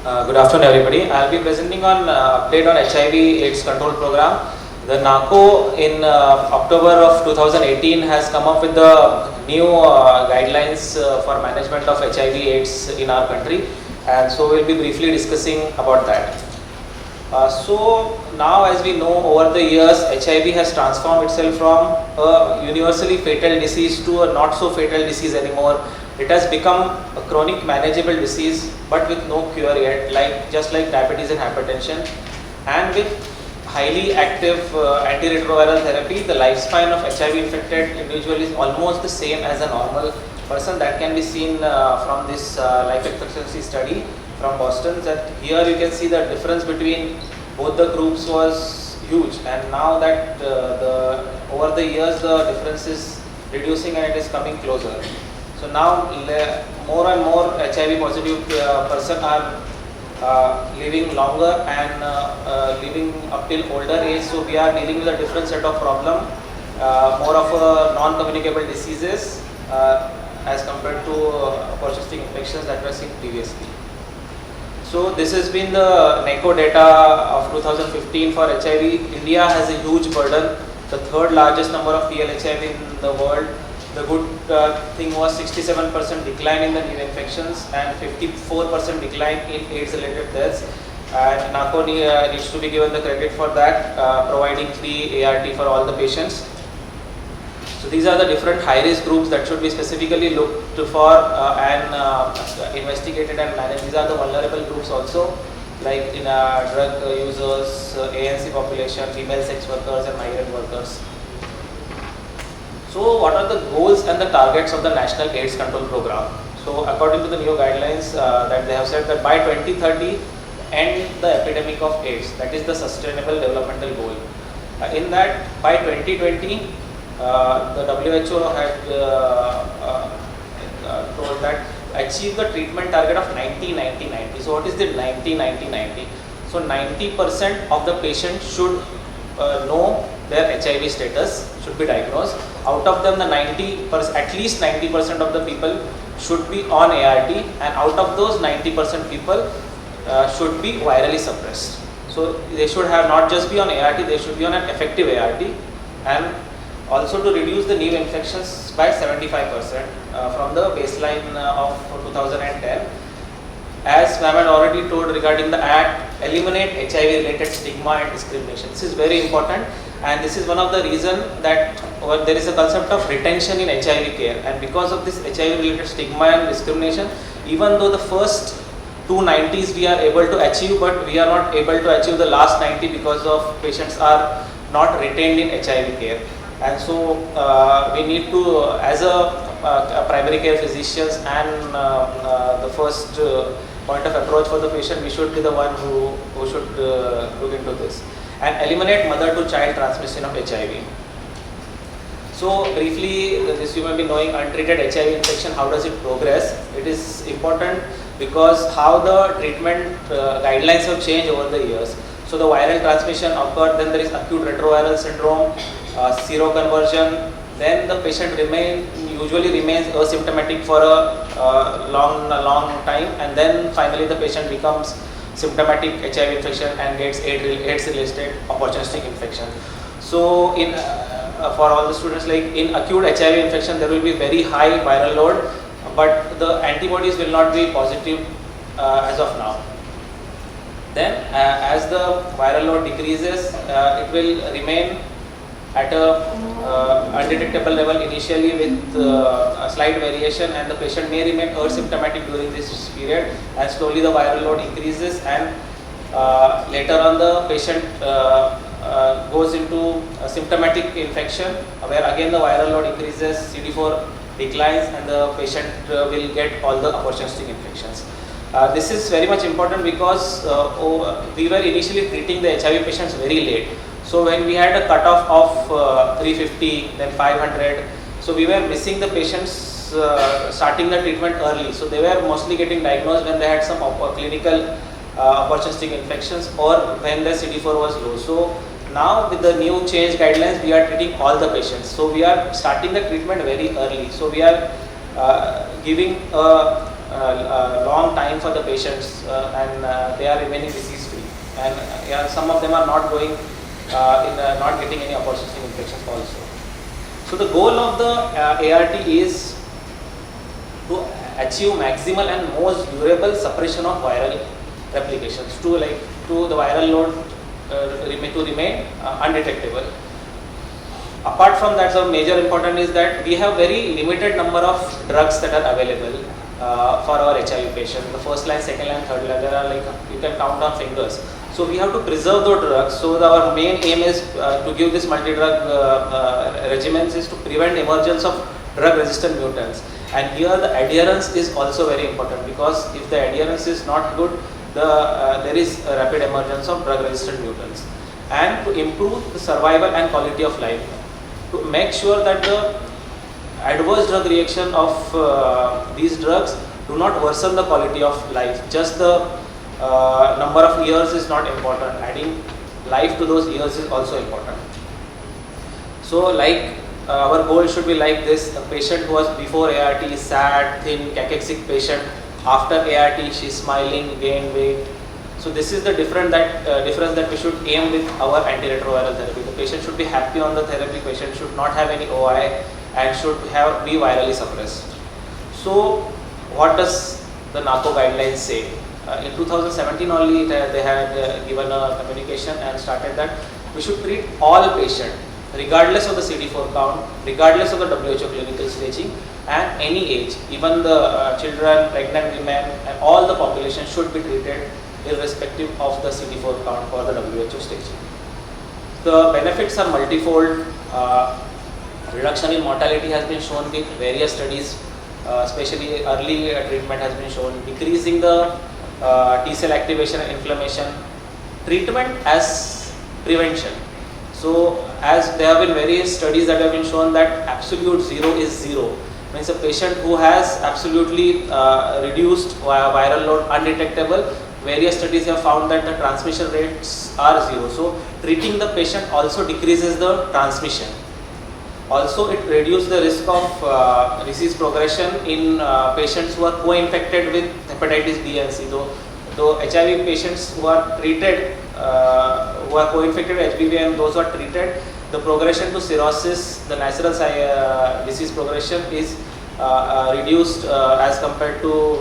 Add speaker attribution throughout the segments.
Speaker 1: Good afternoon, everybody. I'll be presenting on update on HIV/AIDS control program. The NACO in October of 2018 has come up with the new guidelines for management of HIV/AIDS in our country, and so we'll be briefly discussing about that. So now, as we know, over the years, HIV has transformed itself from a universally fatal disease to a not so fatal disease anymore. It has become a chronic manageable disease, but with no cure yet, just like diabetes and hypertension. And with highly active antiretroviral therapy, the lifespan of HIV infected individual is almost the same as a normal person. That can be seen from this life expectancy study from Boston. That here you can see the difference between both the groups was huge, and now that over the years the difference is reducing and it is coming closer. So now more and more HIV positive person are living longer and living up till older age. So we are dealing with a different set of problem, more of a non-communicable diseases as compared to opportunistic infections that were seen previously. So this has been the NACO data of 2015 for HIV. India has a huge burden, the third largest number of PL/HIV in the world. The good thing was 67% decline in the new infections and 54% decline in AIDS-related deaths. And NACO needs to be given the credit for that, providing free ART for all the patients. So these are the different high-risk groups that should be specifically looked for and investigated and managed. These are the vulnerable groups also, like in drug users, ANC population, female sex workers and migrant workers. So what are the goals and the targets of the National AIDS Control Program? So according to the new guidelines that they have said that by 2030 end the epidemic of AIDS. That is the sustainable developmental goal. In that, by 2020 the WHO had told that achieve the treatment target of 90-90-90. So what is the 90-90-90? So 90% of the patients should know their HIV status, should be diagnosed. Out of them, at least 90% of the people should be on ART, and out of those 90% people should be virally suppressed. So they should have not just be on ART, they should be on an effective ART, and also to reduce the new infections by 75% from the baseline of 2010. As ma'am had already told regarding the act, eliminate HIV related stigma and discrimination. This is very important, and this is one of the reasons that there is a concept of retention in HIV care, and because of this HIV related stigma and discrimination, even though the first 290s we are able to achieve, but we are not able to achieve the last 90 because of patients are not retained in HIV care. And so we need to, as a primary care physicians and the first point of approach for the patient, we should be the one who should look into this and eliminate mother to child transmission of HIV. So briefly, this you may be knowing, untreated HIV infection, how does it progress? It is important because how the treatment guidelines have changed over the years. So the viral transmission occurred, then there is acute retroviral syndrome, seroconversion, then the patient usually remains asymptomatic for a long time, and then finally the patient becomes symptomatic HIV infection and gets AIDS-related opportunistic infection. So in for all the students, like in acute HIV infection, there will be very high viral load, but the antibodies will not be positive as of now. Then as the viral load decreases, it will remain at a undetectable level initially with a slight variation, and the patient may remain asymptomatic during this period, and slowly the viral load increases, and later on the patient goes into a symptomatic infection where again the viral load increases, CD4 declines, and the patient will get all the opportunistic infections. This is very much important because we were initially treating the HIV patients very late. So when we had a cutoff of 350, then 500, so we were missing the patients starting the treatment early. So they were mostly getting diagnosed when they had some clinical opportunistic infections or when the CD4 was low. So now with the new change guidelines, we are treating all the patients. So we are starting the treatment very early. So we are giving long time for the patients and they are remaining disease free, and some of them are not going not getting any opportunistic infections also. So the goal of the ART is to achieve maximal and most durable suppression of viral replications to the viral load to remain undetectable. Apart from that, the major important is that we have very limited number of drugs that are available for our HIV patients. The first line, second line, third line, there are you can count on fingers. So we have to preserve those drugs. So our main aim is to give this multi-drug regimens is to prevent emergence of drug-resistant mutants. And here the adherence is also very important, because if the adherence is not good, there is a rapid emergence of drug-resistant mutants. And to improve the survival and quality of life, to make sure that the adverse drug reaction of these drugs do not worsen the quality of life. Just the number of years is not important. Adding life to those years is also important. So our goal should be like this: a patient who was before ART is sad, thin, cachexic patient. After ART, she is smiling, gained weight. So this is the difference that we should aim with our antiretroviral therapy. The patient should be happy on the therapy. Patient should not have any OI and should be virally suppressed. So what does the NACO guidelines say? In 2017 only they had given a communication and started that we should treat all patients regardless of the CD4 count, regardless of the WHO clinical staging, and any age. Even the children, pregnant women, and all the population should be treated irrespective of the CD4 count for the WHO staging. The benefits are multifold. Reduction in mortality has been shown with various studies, especially early treatment has been shown, decreasing the T cell activation and inflammation, treatment as prevention. So as there have been various studies that have been shown that absolute zero is zero. Means a patient who has absolutely reduced viral load undetectable, various studies have found that the transmission rates are zero. So treating the patient also decreases the transmission. Also it reduces the risk of disease progression in patients who are co-infected with hepatitis B and C. Though HIV patients who are treated, who are co-infected with HBV and those who are treated, the progression to cirrhosis, the natural disease progression is reduced as compared to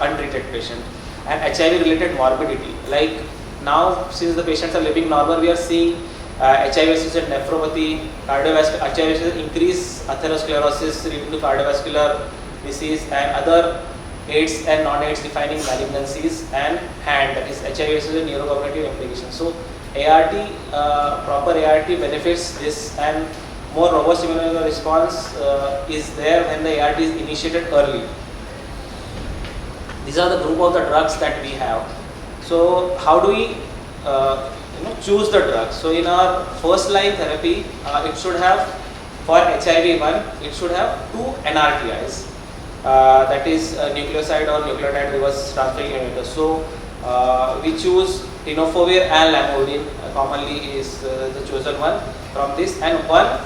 Speaker 1: untreated patient. And HIV related morbidity, like now since the patients are living normal, we are seeing HIV-associated nephropathy, cardiovascular, HIV-associated increased atherosclerosis leading to cardiovascular disease, and other AIDS and non-AIDS defining malignancies, and hand, that is HIV-associated neurocognitive implications. So ART, proper ART benefits this, and more robust immunological response is there when the ART is initiated early. These are the group of the drugs that we have. So how do we choose the drugs? So in our first line therapy, it should have, for HIV-1, it should have 2 NRTIs, that is nucleoside or nucleotide reverse transferring inhibitors. So we choose tenofovir and lamivudine, commonly is the chosen one from this, and one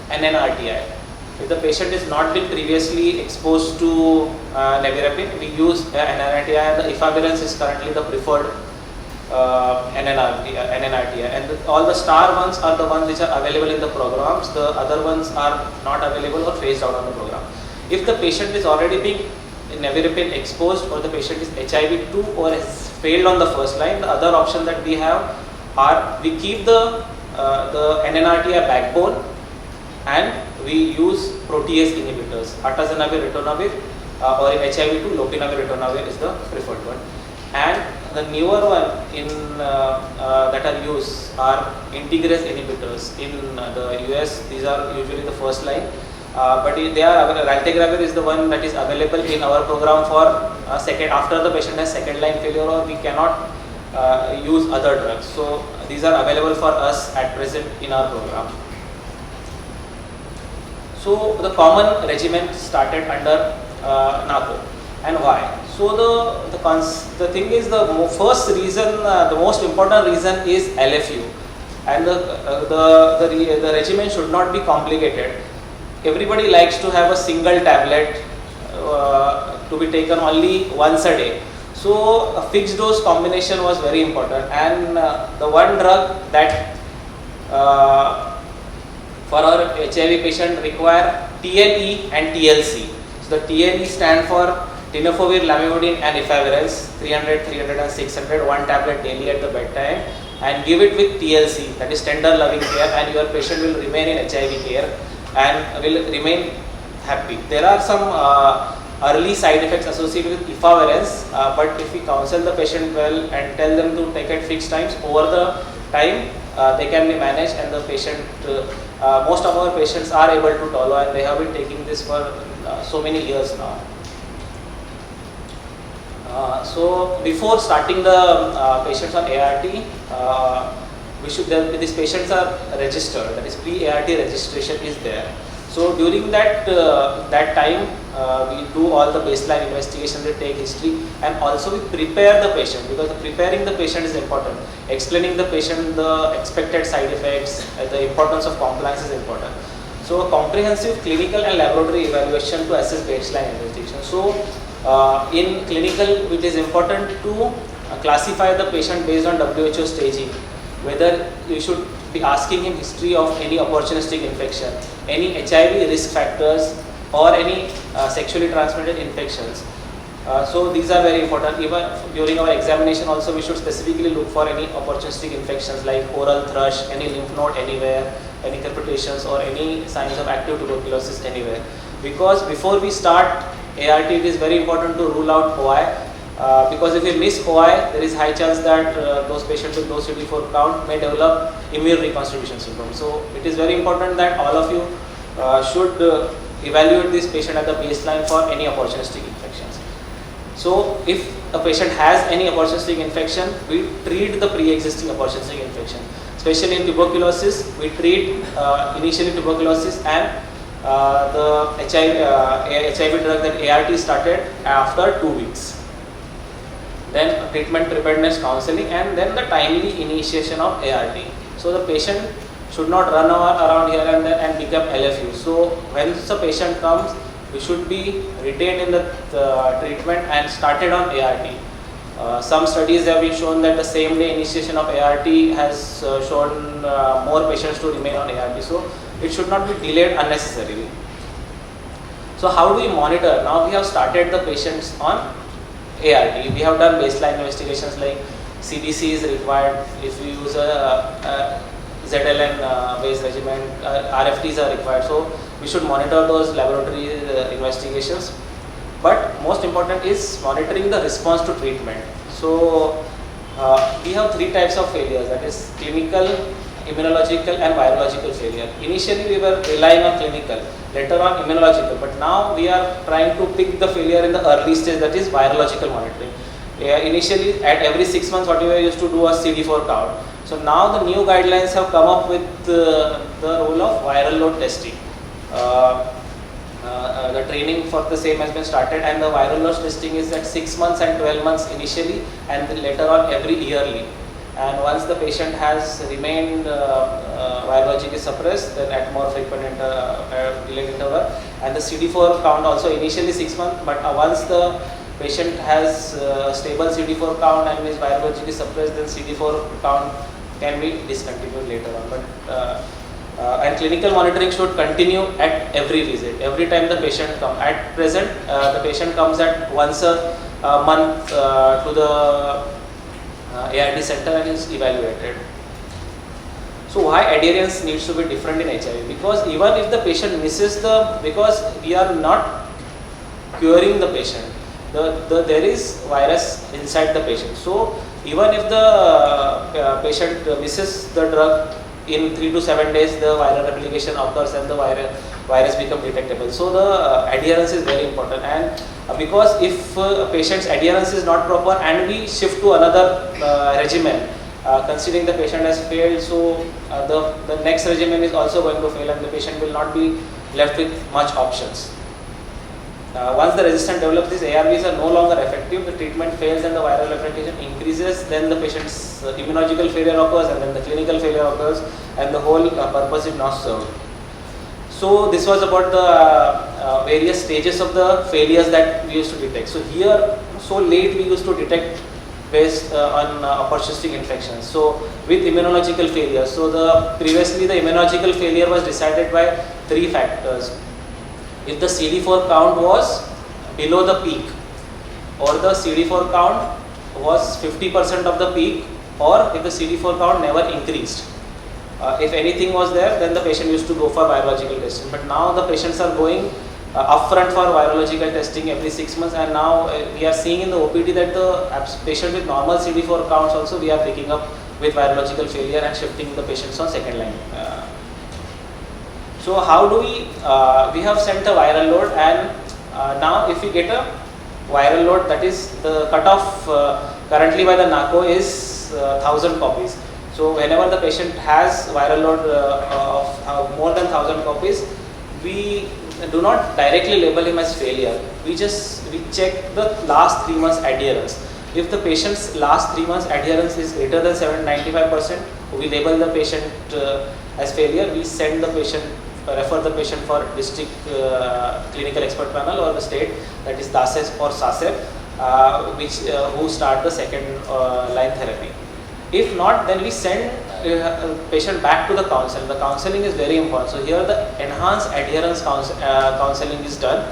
Speaker 1: NNRTI. If the patient is not been previously exposed to nevirapine, we use NNRTI, and the efavirenz is currently the preferred NNRTI, and all the star ones are the ones which are available in the programs. The other ones are not available or phased out on the program. If the patient is already being nevirapine exposed, or the patient is HIV-2 or has failed on the first line, the other option that we have are we keep the NNRTI backbone and we use protease inhibitors. Atazanavir, ritonavir, or in HIV-2, lopinavir, ritonavir is the preferred one. And the newer one in that are used are integrase inhibitors. In the US, these are usually the first line, but they are raltegravir is the one that is available in our program for second, after the patient has second line failure or we cannot use other drugs. So these are available for us at present in our program. So the common regimen started under NACO, and why? So the thing is, the first reason, the most important reason is LFU, and the regimen should not be complicated. Everybody likes to have a single tablet to be taken only once a day. So a fixed dose combination was very important, and the one drug that for our HIV patient require TLE and TLC. So the TLE stand for tenofovir, lamivudine and efavirenz, 300, 300 and 600, one tablet daily at the bedtime, and give it with TLC, that is tender loving care, and your patient will remain in HIV care and will remain happy. There are some early side effects associated with efavirenz, but if we counsel the patient well and tell them to take at fixed times, over the time they can be managed, and the patient, most of our patients are able to tolerate, and they have been taking this for so many years now. So before starting the patients on ART, these patients are registered, that is pre-ART registration is there. So during that time, we do all the baseline investigations, we take history, and also we prepare the patient, because preparing the patient is important. Explaining the patient the expected side effects, the importance of compliance is important. So a comprehensive clinical and laboratory evaluation to assess baseline investigation. So in clinical, it is important to classify the patient based on WHO staging, whether you should be asking him history of any opportunistic infection, any HIV risk factors, or any sexually transmitted infections. So these are very important. Even during our examination also, we should specifically look for any opportunistic infections like oral thrush, any lymph node anywhere, any crepitations, or any signs of active tuberculosis anywhere. Because before we start ART, it is very important to rule out OI. Because if we miss OI, there is high chance that those patients with low CD4 count may develop immune reconstitution syndrome. So it is very important that all of you should evaluate this patient at the baseline for any opportunistic infections. So if a patient has any opportunistic infection, we treat the pre-existing opportunistic infection. Especially in tuberculosis, we treat initially tuberculosis and the HIV drug that ART started after 2 weeks. Then treatment preparedness counseling, and then the timely initiation of ART. So the patient should not run around here and there and become LFU. So when the patient comes, we should be retained in the treatment and started on ART. Some studies have been shown that the same day initiation of ART has shown more patients to remain on ART. So it should not be delayed unnecessarily. So how do we monitor? Now we have started the patients on ART. We have done baseline investigations like CBC is required if we use a ZLN based regimen, RFTs are required. So we should monitor those laboratory investigations. But most important is monitoring the response to treatment. So we have 3 types of failures, that is clinical, immunological and virological failure. Initially we were relying on clinical, later on immunological, but now we are trying to pick the failure in the early stage, that is virological monitoring. Initially at every 6 months what we were used to do was CD4 count. So now the new guidelines have come up with the role of viral load testing. The training for the same has been started, and the viral load testing is at 6 months and 12 months initially, and then later on every yearly. And once the patient has remained virologically suppressed, then at more frequent delayed interval, and the CD4 count also initially 6 months, but once the patient has stable CD4 count and is virologically suppressed, then CD4 count can be discontinued later on. But and clinical monitoring should continue at every visit, every time the patient comes. At present, the patient comes at once a month to the ART center and is evaluated. So why adherence needs to be different in HIV? Because even if the patient misses because we are not curing the patient, there is virus inside the patient. So even if the patient misses the drug, in 3 to 7 days the viral replication occurs and the virus becomes detectable. So the adherence is very important, and because if patient's adherence is not proper and we shift to another regimen, considering the patient has failed, so the next regimen is also going to fail and the patient will not be left with much options. Once the resistance develops, these ARVs are no longer effective, the treatment fails and the viral replication increases, then the patient's immunological failure occurs and then the clinical failure occurs and the whole purpose is not served. So this was about the various stages of the failures that we used to detect. So here, so late we used to detect based on persisting infections. So with immunological failure, so previously the immunological failure was decided by 3 factors. If the CD4 count was below the peak, or the CD4 count was 50% of the peak, or if the CD4 count never increased. If anything was there, then the patient used to go for virological testing. But now the patients are going upfront for virological testing every 6 months, and now we are seeing in the OPD that the patient with normal CD4 counts also we are picking up with virological failure and shifting the patients on second line. So how do we have sent a viral load, and now if we get a viral load, that is the cutoff currently by the NACO is 1000 copies. So whenever the patient has viral load of more than 1000 copies, we do not directly label him as failure. We check the last 3 months adherence. If the patient's last 3 months adherence is greater than 95%, we label the patient as failure. We send the patient, refer the patient for district clinical expert panel or the state, that is DASES or SASEP, who start the second line therapy. If not, then we send patient back to the counseling. The counseling is very important. So here the enhanced adherence counseling is done,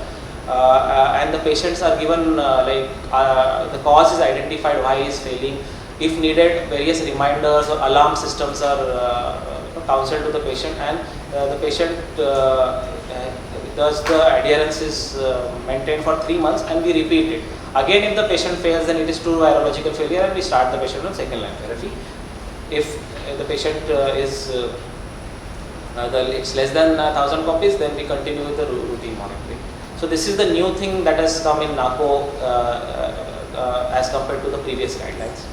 Speaker 1: and the patients are given the cause is identified, why he is failing. If needed, various reminders or alarm systems are counseled to the patient, and the patient does the adherence is maintained for 3 months, and we repeat it. Again, if the patient fails, then it is true virological failure, and we start the patient on second line therapy. If the patient it's less than 1000 copies, then we continue with the routine monitoring. So this is the new thing that has come in NACO as compared to the previous guidelines.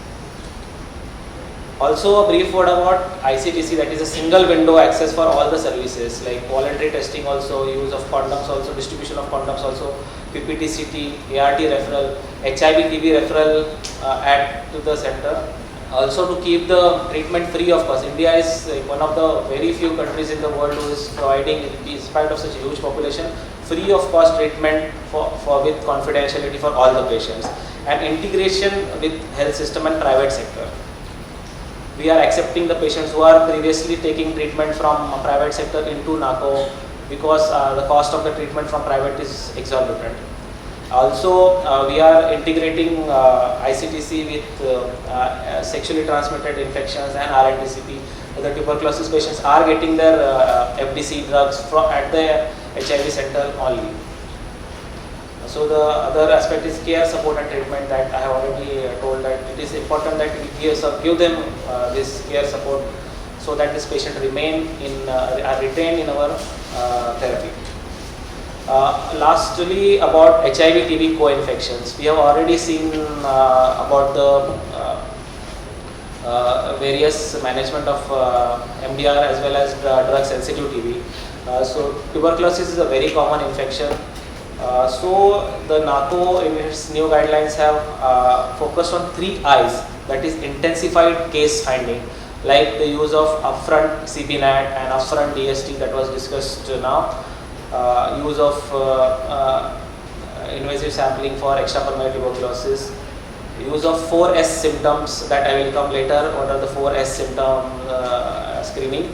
Speaker 1: Also a brief word about ICTC, that is a single window access for all the services like voluntary testing, also use of condoms, also distribution of condoms, also PPT-CT, ART referral, HIV-TB referral to the center. Also to keep the treatment free of cost. India is one of the very few countries in the world who is providing, in spite of such a huge population, free of cost treatment with confidentiality for all the patients, and integration with health system and private sector. We are accepting the patients who are previously taking treatment from private sector into NACO because the cost of the treatment from private is exorbitant. Also, we are integrating ICTC with sexually transmitted infections and RNTCP. The tuberculosis patients are getting their FDC drugs at the HIV center only. So the other aspect is care, support and treatment, that I have already told that it is important that we give them this care support so that this patient are retained in our therapy. Lastly, about HIV-TB co-infections, we have already seen about the various management of MDR as well as drug-sensitive TB. So tuberculosis is a very common infection. So the NACO in its new guidelines have focused on 3 I's, that is intensified case finding, like the use of upfront CBNAT and upfront DST that was discussed now, use of invasive sampling for extrapulmonary tuberculosis, use of 4S symptoms that I will come later. What are the 4S symptom screening?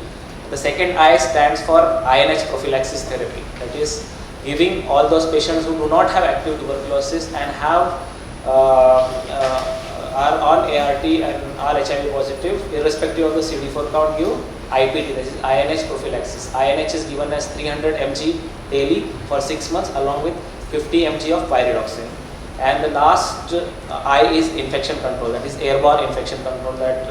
Speaker 1: The second I stands for INH prophylaxis therapy, that is giving all those patients who do not have active tuberculosis and are on ART and are HIV positive, irrespective of the CD4 count, give IPT, that is INH prophylaxis. INH is given as 300 mg daily for 6 months along with 50 mg of pyridoxine. And the last I is infection control, that is airborne infection control, that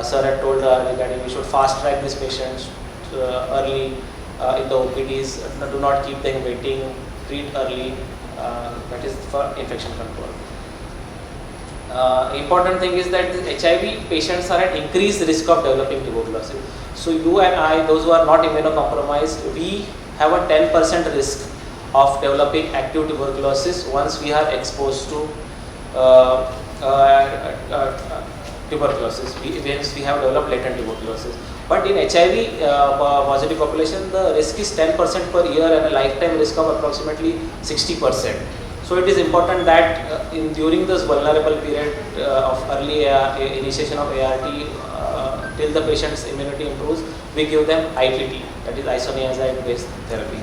Speaker 1: sir had told regarding we should fast track these patients early in the OPDs, do not keep them waiting, treat early, that is for infection control. Important thing is that HIV patients are at increased risk of developing tuberculosis. So you and I, those who are not immunocompromised, we have a 10% risk of developing active tuberculosis once we are exposed to tuberculosis. Hence we have developed latent tuberculosis. But in HIV positive population, the risk is 10% per year and a lifetime risk of approximately 60%. So it is important that during this vulnerable period of early initiation of ART till the patient's immunity improves, we give them IPT, that is isoniazid based therapy.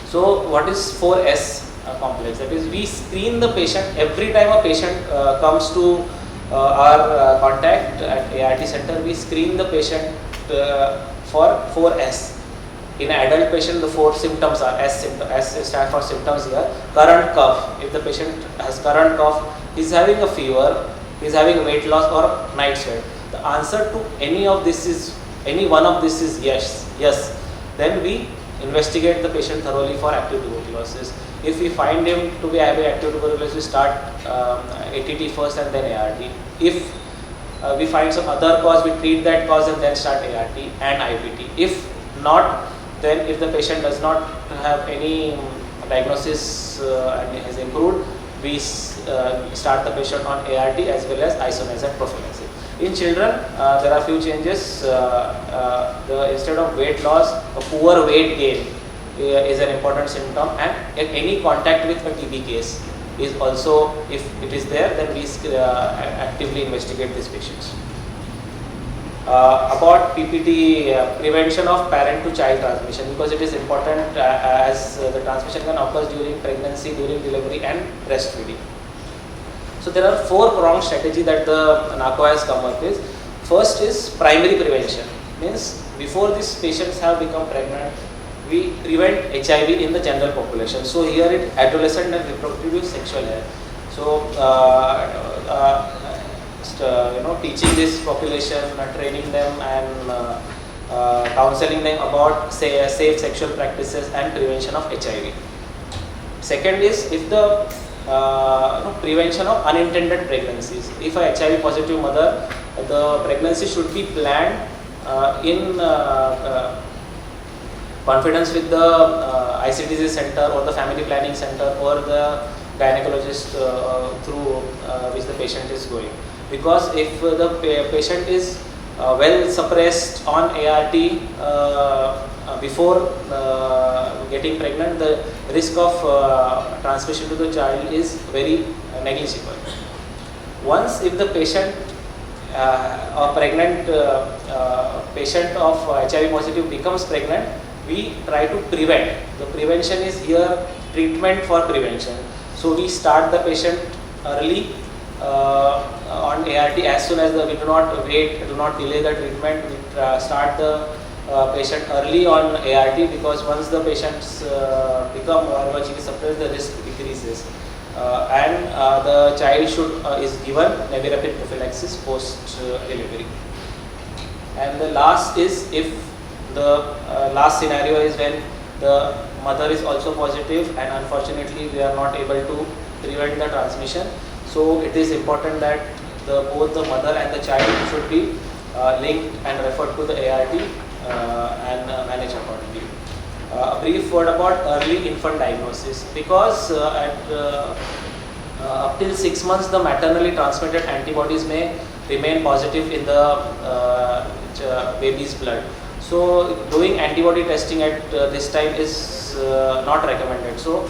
Speaker 1: So what is 4S complex? That is, we screen the patient every time a patient comes to our contact at ART center. We screen the patient for 4S. In an adult patient, the 4 symptoms are S stands for symptoms here. Current cough. If the patient has current cough, he is having a fever, he is having weight loss or night sweat. The answer to any one of this is yes. Then we investigate the patient thoroughly for active tuberculosis. If we find him to be having active tuberculosis, we start ATT first and then ART. If we find some other cause, we treat that cause and then start ART and IPT. If not, then if the patient does not have any diagnosis and has improved, we start the patient on ART as well as isoniazid prophylaxis. In children, there are few changes. Instead of weight loss, a poor weight gain is an important symptom, and any contact with a TB case is also, if it is there, then we actively investigate these patients. About PPT, prevention of parent to child transmission, because it is important as the transmission can occur during pregnancy, during delivery and breastfeeding. So there are 4-pronged strategy that the NACO has come up with. First is primary prevention, means before these patients have become pregnant, we prevent HIV in the general population. So here it adolescent and reproductive sexual health. So teaching this population, training them and counseling them about safe sexual practices and prevention of HIV. Second is if the prevention of unintended pregnancies. If a HIV positive mother, the pregnancy should be planned in confidence with the ICTC center or the family planning center or the gynecologist through which the patient is going. Because if the patient is well suppressed on ART before getting pregnant, the risk of transmission to the child is very negligible. Once if the patient, a pregnant patient of HIV positive becomes pregnant, we try to prevent. The prevention is here treatment for prevention. So we start the patient early on ART as soon as we do not wait, do not delay the treatment. We start the patient early on ART, because once the patients become virologically suppressed, the risk decreases. And the child is given nevirapid prophylaxis post delivery. And the last is if the last scenario is when the mother is also positive and unfortunately we are not able to prevent the transmission. So it is important that both the mother and the child should be linked and referred to the ART and managed accordingly. A brief word about early infant diagnosis, because up till 6 months the maternally transmitted antibodies may remain positive in the baby's blood. So doing antibody testing at this time is not recommended. So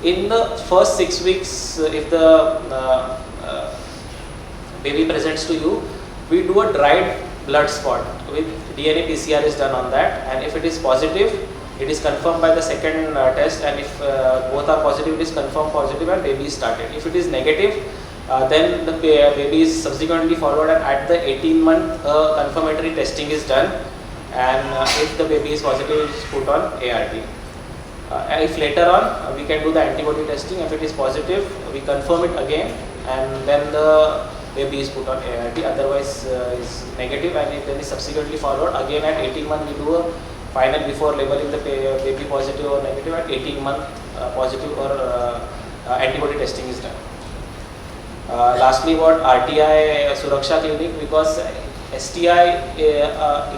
Speaker 1: in the first 6 weeks, if the baby presents to you, we do a dried blood spot with DNA PCR is done on that, and if it is positive, it is confirmed by the second test, and if both are positive, it is confirmed positive and baby is started. If it is negative, then the baby is subsequently followed, and at the 18-month confirmatory testing is done, and if the baby is positive, it is put on ART. If later on we can do the antibody testing, if it is positive, we confirm it again, and then the baby is put on ART, otherwise is negative, and if then is subsequently followed again at 18 months, we do a final before labeling the baby positive or negative, at 18-month positive or antibody testing is done. Lastly, about RTI Suraksha Clinic, because STI,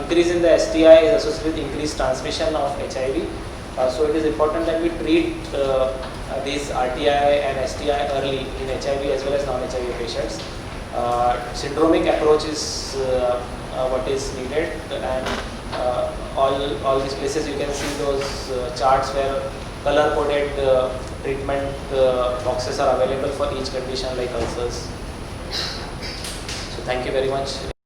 Speaker 1: increase in the STI is associated with increased transmission of HIV. So it is important that we treat these RTI and STI early in HIV as well as non-HIV patients. Syndromic approach is what is needed, and all these places you can see those charts where color coded treatment boxes are available for each condition like ulcers. So thank you very much.